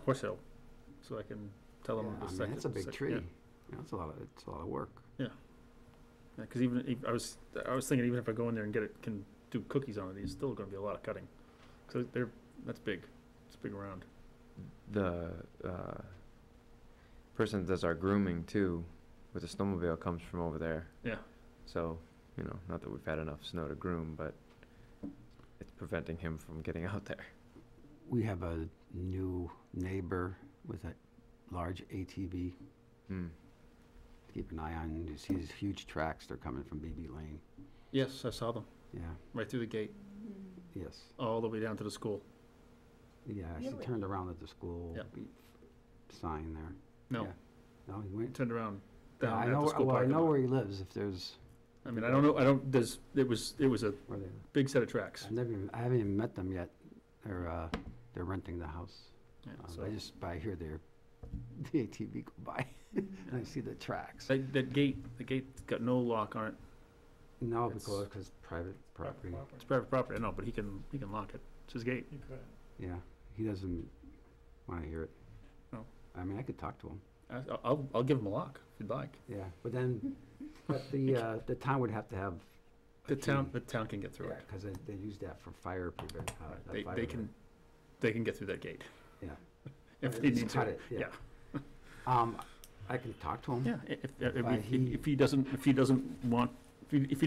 Horse Hill, so I can tell them. Yeah, the I mean, second- that's a big sec- tree. yeah. It's a lot of work. Yeah, 'cause I was thinking even if I go in there and can do cookies on it, it's still gonna be a lot of cutting. So that's big. It's big around. the person that does our grooming too with the snowmobile comes from over there. Yeah. So, not that we've had enough snow to groom, but it's preventing him from getting out there. We have a new neighbor with a large ATV. Keep an eye on, you see these huge tracks, they're coming from BB Lane. Yes, I saw them Yeah, right through the gate, yes. all the way down to the school. Yeah, she Really? turned around at the school Yep. sign there. No, Yeah. No, he went. turned around Yeah, down I at know, the school well, I parking know lot. where he lives, if there's, I mean, I don't know. It was a where they, big set of tracks. I haven't even met them yet. They're renting the house. Yeah, so I hear the ATV go by, and I see the tracks. the gate's got no lock on it. No, it's- because private property. It's private property. I know, but he can lock it. It's his gate. You could. Yeah, he doesn't want to hear it. No. I mean, I could talk to him. I'll give him a lock if you'd like. Yeah, but the town would have to have. a The town key. can get through Yeah, it. because they use that for fire prevent. They can get through that gate. Yeah. If Just they need cut to. it, yeah. Yeah. I can talk to him. Yeah. But If he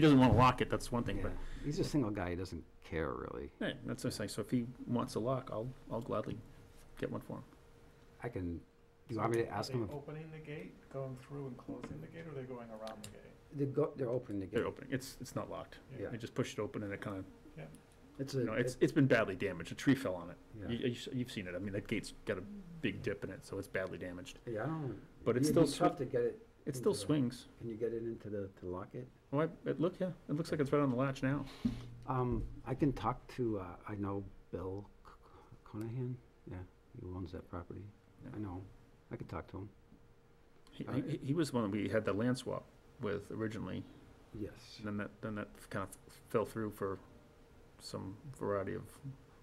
doesn't want to lock it, that's one thing. Yeah. But He's a single guy. He doesn't care really. hey, that's what I'm saying. So if he wants a lock, I'll gladly get one for him. I can. Do you want me to ask him? Opening the gate, going through and closing the gate, or are they going around the gate? They're opening the gate. They're opening. It's not locked. Yeah. They just push it open and it kind of. It's It's been badly damaged. A tree fell on it. Yeah. You've seen it. I mean, that gate's got a big dip in it, so it's badly damaged. Yeah, I don't. But it's it'd still be tough to get it. It still into the- swings. Can you get it into to lock it? Oh, it looks like it's right on the latch now. I can talk to, I know Bill Conahan, yeah, he owns that property. Yeah. I know, I could talk to him. He was the one we had the land swap with originally, Yes. and then that kind of fell through for some variety of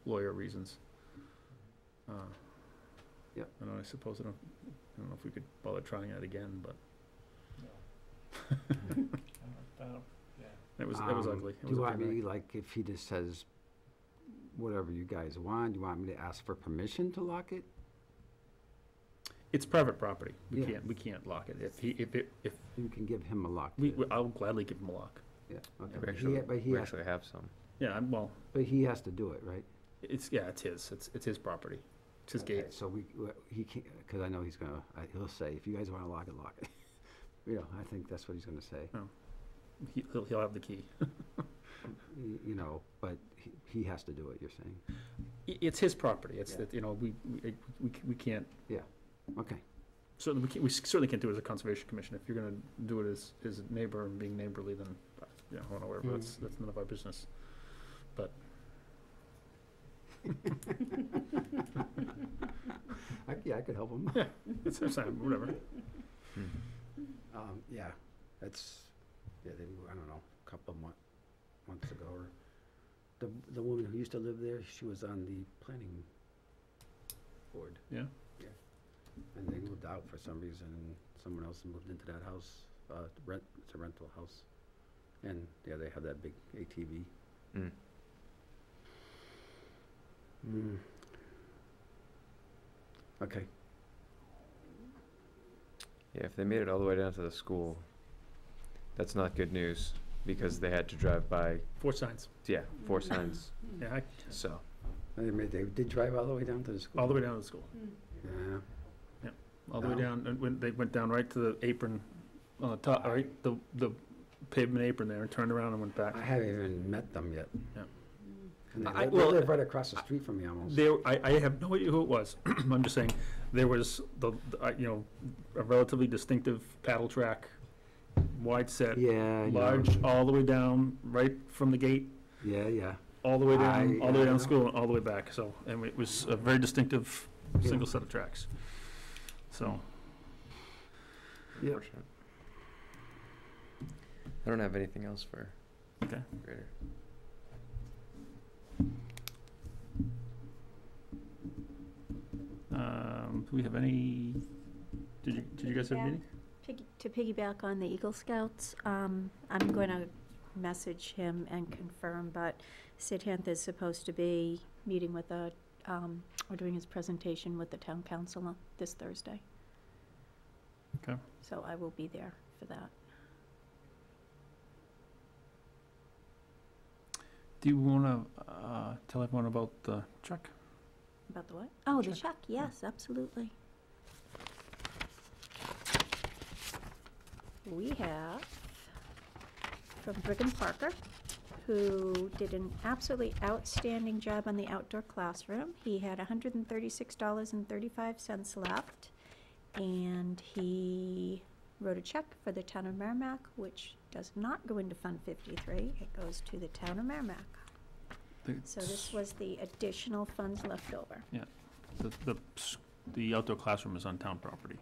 lawyer reasons. Yep. I don't. I suppose I don't know if we could bother trying that again, but it was ugly. It Do was you a want big me, wreck. like, if he just says whatever you guys want, do you want me to ask for permission to lock it? It's private property. Yeah. We can't lock it. If You can give him a lock. I'll gladly give him a lock. Yeah, okay. We But actually, he- but he we has, actually have some. Yeah. Well, but he has to do it, right? it's his. It's his property It's his Okay, gate. so he can't, because I know he's gonna, he'll say, if you guys wanna lock it, lock it. You know, I think that's what he's gonna say. He'll have the key. You know, but he has to do it, you're saying? It's his property. It's Yeah. that, you know, we can't, Okay. we certainly can't do it as a conservation commission. If you're gonna do it as a neighbor and being neighborly, then, you know, whatever, that's none of our business. But Yeah, I could help him. Yeah. it's whatever. Yeah, that's, yeah, they, I don't know, a couple of months ago, or the woman who used to live there, she was on the planning board. Yeah? Yeah. And they moved out for some reason, and someone else moved into that house, it's a rental house. And, yeah, they have that big ATV. Mm. Okay. Yeah, if they made it all the way down to the school, that's not good news, because they had to drive by, 4 signs. yeah, 4 signs, Yeah, so. They did drive all the way down to the school? all the way down to the school. Yeah. All the way Wow. down, and when they went down right to the apron on the top, right, the pavement apron there, and turned around and went back. I haven't even met them yet. Yeah. And I- they well, live right across the street from me almost. I have no idea who it was. I'm just saying, there was you know, a relatively distinctive paddle track, wide set, Yeah, I know. large, all the way down, right from the gate, Yeah. all the way down, all the way I down know. school, and all the way back, so, and it was a very distinctive, Yeah. single set of tracks. So, Yep. Unfortunate. I don't have anything else for okay. Grader. Do we have any, did you guys have a Yeah. meeting? To piggyback on the Eagle Scouts, I'm going to message him and confirm, but Sid Hanth is supposed to be meeting with or doing his presentation with the town council on this Thursday. Okay. So I will be there for that. Do you wanna, tell everyone about the check? About the what? Oh, the Check. check, yes, absolutely. We have from Brigham Parker, who did an absolutely outstanding job on the outdoor classroom. He had $136.35 left, and he wrote a check for the town of Merrimack, which does not go into Fund 53. It goes to the town of Merrimack. So this was the additional funds left over. The outdoor classroom is on town property.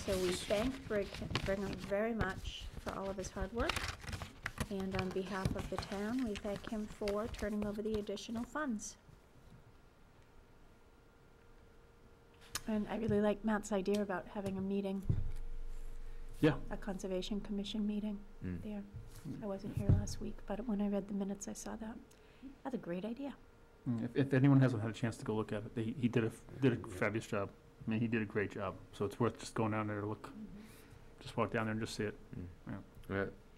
So we thank Brigham very much for all of his hard work. And on behalf of the town, we thank him for turning over the additional funds. And I really like Matt's idea about having a meeting. Yeah. A conservation commission meeting Mm. there. I wasn't here last week, but when I read the minutes, I saw that. That's a great idea. If anyone hasn't had a chance to go look at it, he did a fabulous job. I mean, he did a great job, so it's worth just going down there to look, just walk down there and just see it.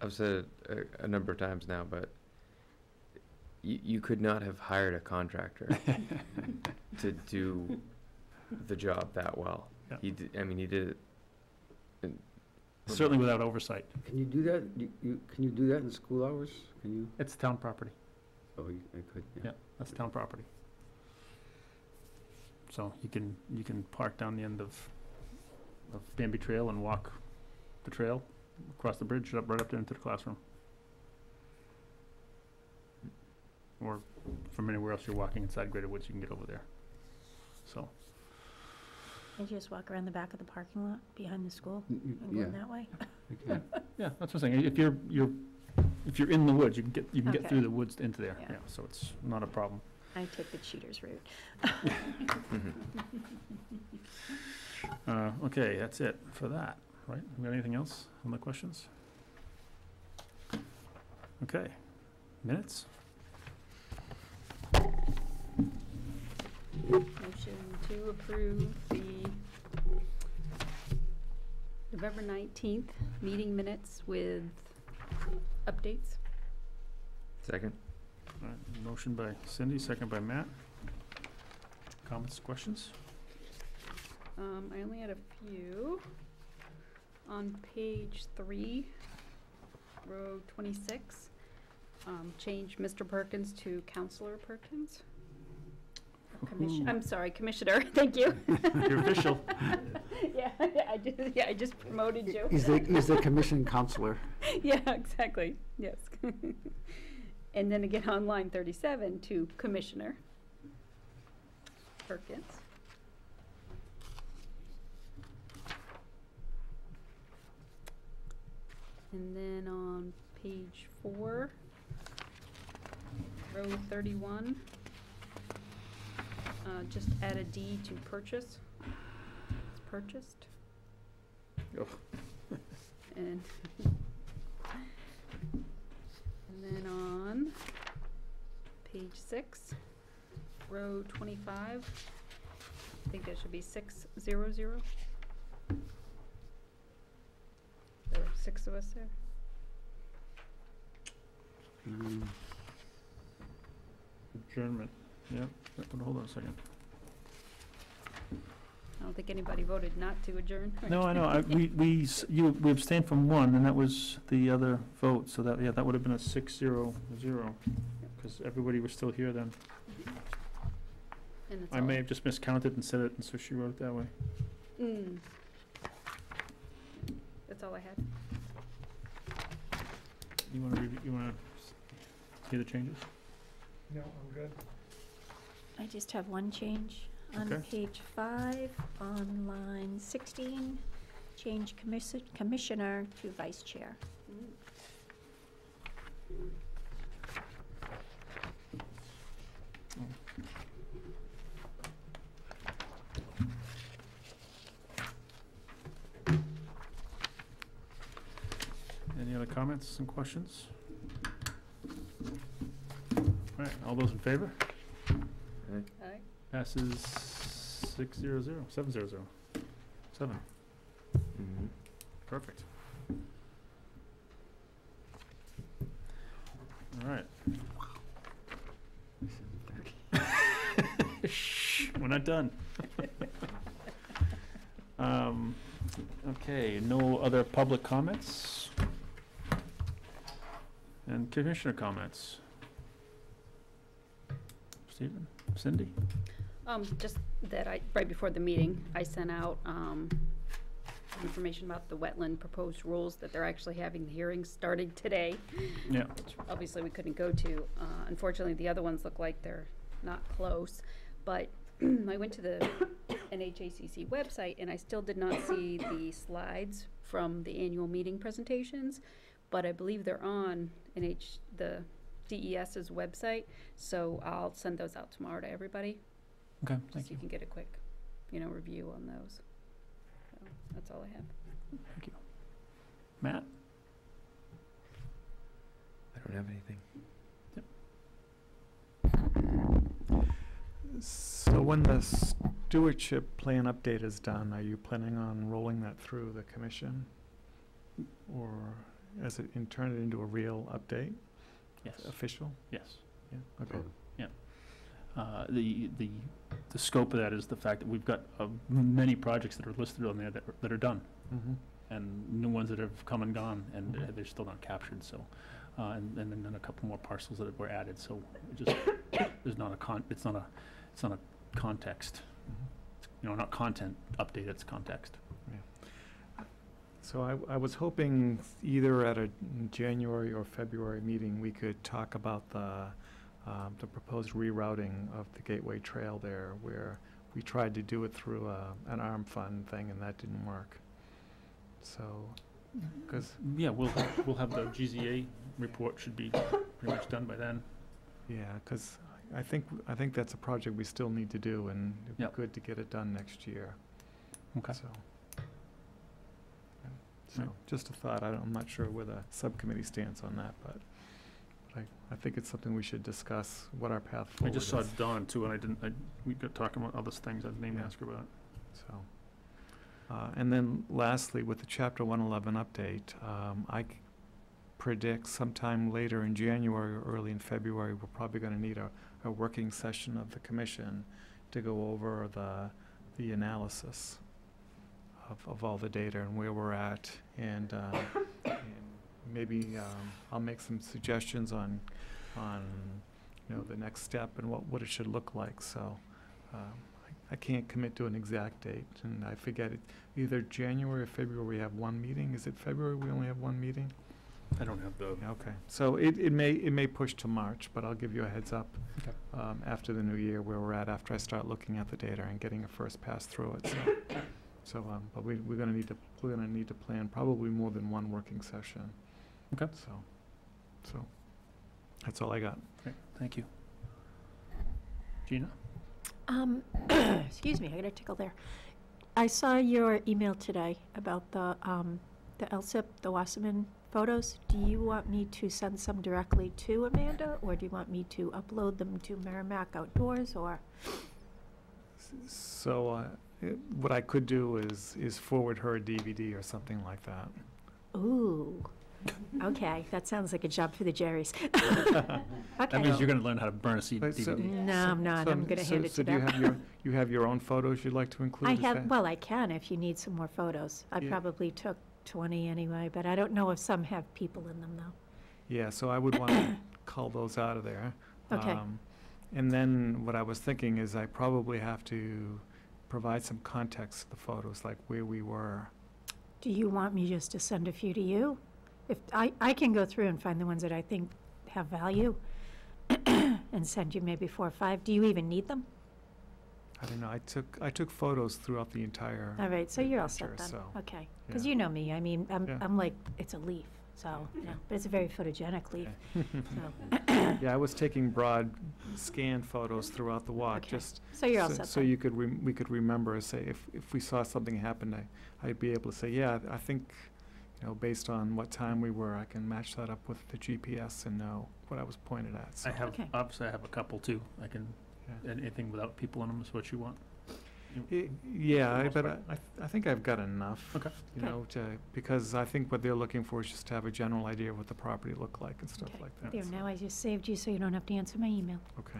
I've said it a number of times now, but you could not have hired a contractor to do the job that well. Yeah. He did it. Certainly without oversight. Can you do that? Can you do that in school hours? Can you? It's town property. Oh, I could, Yeah, that's town property. So you can park down the end of Bambi Trail and walk the trail, across the bridge, right up there into the classroom. Or from anywhere else you're walking inside Greater Woods, you can get over there. So, And you just walk around the back of the parking lot behind the school and go Yeah. that way? you can. yeah, that's what I'm saying. If you're in the woods, you can get Okay. through the woods into there. Yeah. Yeah, so it's not a problem. I take the cheater's route. Okay, that's it for that, right? We got anything else? Other questions? Okay, minutes? Motion to approve the November 19th meeting minutes with updates. Second. All right, motion by Cindy, second by Matt. comments, questions? I only had a few. On page 3, row 26, change Mr. Perkins to Counselor Perkins. Ooh. I'm sorry, Commissioner, thank you. You're official. Yeah, I just promoted you. He's the commission counselor. Yeah, exactly, yes. And then again on line 37 to Commissioner Perkins. And then on page 4, row 31, just add a D to purchase. It's purchased. Oh. And then on page 6, row 25, I think that should be 600. There were 6 of us there. Adjournment, yeah. Hold on a second. I don't think anybody voted not to adjourn. No, I know, we abstained from one, and that was the other vote, so that, yeah, that would have been a 6-0, because everybody was still here then. And that's I all. may have just miscounted and said it, and so she wrote it that way. Mm. That's all I had. You wanna see the changes? No, I'm good. I just have one change. On Okay. page 5, on line 16, change commissioner to vice chair. Any other comments and questions? All right, all those in favor? Aye. Passes 600, 700. 7, Mhm. perfect. All right. Shh, we're not done. Okay, no other public comments? And commissioner comments? Stephen, Cindy? Just that right before the meeting, I sent out, information about the wetland proposed rules, that they're actually having the hearings starting today, Yeah. which obviously we couldn't go to. Unfortunately, the other ones look like they're not close, but I went to the NHACC website and I still did not see the slides from the annual meeting presentations, but I believe they're on the DES's website, so I'll send those out tomorrow to everybody. Okay, Just thank so you you. can get a quick, review on those. So that's all I have. Thank you. Matt? I don't have anything. So when the stewardship plan update is done, are you planning on rolling that through the commission? Or turn it into a real update, Yes. official? Yes. Yeah, okay. The scope of that is the fact that we've got many projects that are listed on there that are done, Mm-hmm. and new ones that have come and gone, and they're still not captured, so, and then a couple more parcels that were added, so it just, there's not it's not a context, not content update, it's context. So I was hoping either at a January or February meeting, we could talk about the proposed rerouting of the Gateway Trail there, where we tried to do it through an ARM fund thing, and that didn't work. So, because, Yeah, we'll have the GZA report should be pretty much done by then. yeah, because I think that's a project we still need to do, and it'd be Yep. good to get it done next year. Okay. So, Right. just a thought. I'm not sure where the subcommittee stands on that, but I think it's something we should discuss, what our path I forward just is. saw Dawn too, and we got talking about other things I didn't even Yeah. ask her about. So, and then lastly, with the Chapter 111 update, I predict sometime later in January or early in February, we're probably going to need a working session of the commission to go over the analysis of all the data and where we're at, and maybe I'll make some suggestions on the next step and what it should look like. So I can't commit to an exact date, and I forget it. Either January or February we have one meeting. Is it February we only have one meeting? I don't have the, Yeah, okay, so it may push to March, but I'll give you a heads up after the new year where we're at, after I start looking at the data and getting a first pass through it. But we're gonna need to plan probably more than one working session. Okay. So that's all I got. great, thank you. Gina? Excuse me, I got a tickle there. I saw your email today about the LSIP, the Wasserman photos. Do you want me to send some directly to Amanda, or do you want me to upload them to Merrimack Outdoors, or? So what I could do is forward her a DVD or something like that. Ooh, okay, that sounds like a job for the Jerrys. That means you're gonna learn how to burn a But so- DVD. No, I'm not. I'm gonna hand it to So do you them. have you have your own photos you'd like to include? I is have, that- well, I can if you need some more photos. I Yeah. probably took 20 anyway, but I don't know if some have people in them, though. Yeah, so I would want to cull those out of there. Okay. And then what I was thinking is I probably have to provide some context to the photos, like where we were. Do you want me just to send a few to you? If I can go through and find the ones that I think have value and send you maybe 4 or 5. Do you even need them? I don't know, I took photos throughout the entire. All right, so you're all set picture, then. so, Okay. Because yeah. you know me. I mean, Yeah. I'm like, it's a leaf, so, but it's a very photogenic leaf. So, Yeah, I was taking broad scan photos throughout the walk, Okay. just So you're all set so then. you could we could remember, say, if we saw something happen, I'd be able to say, yeah, I think, based on what time we were, I can match that up with the GPS and know what I was pointed at. So. I have, Okay. obviously I have a couple too. I can, Yeah. anything without people in them is what you want. Yeah, most but part. I think I've got enough. Okay. Because I think what they're looking for is just to have a general idea of what the property looked like and stuff Okay. like that. There, so- now I just saved you so you don't have to answer my email. Okay.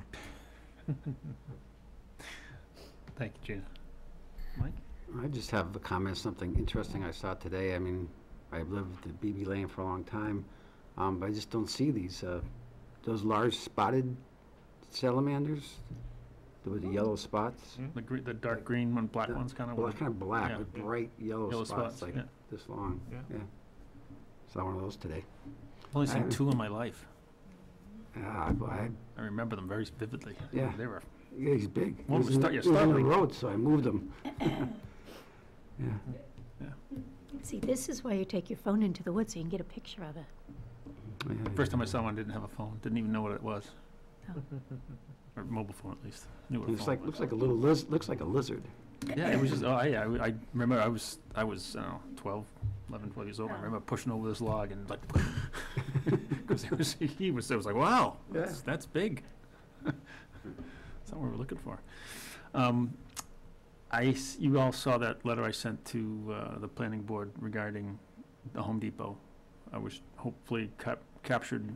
Thank you, Gina. Mike? I just have a comment, something interesting I saw today. I mean, I've lived at BB Lane for a long time, but I just don't see those large spotted salamanders with the yellow spots. The dark green one, black The- ones kind of. Well, kind of black Yeah. with bright yellow Yellow spots, spots, like yeah. this long. Yeah. Saw one of those today. I've only seen 2 in my life. Yeah, I remember them very vividly. Yeah. They were, Yeah, he's big. One He was in start- the- yeah, he was on the startling. road, so I moved him. Yeah. See, this is why you take your phone into the woods so you can get a picture of it. Yeah, first time I saw one, didn't have a phone, didn't even know what it was. Oh. Or mobile phone at least. Knew what a Looks phone like, was. looks like a lizard. Yeah, it was just, I remember I was, I don't know, 11, 12 years old. I remember pushing over this log and like, because it was like, wow, that's big. That's not what we're looking for. You all saw that letter I sent to the planning board regarding the Home Depot. I was hopefully captured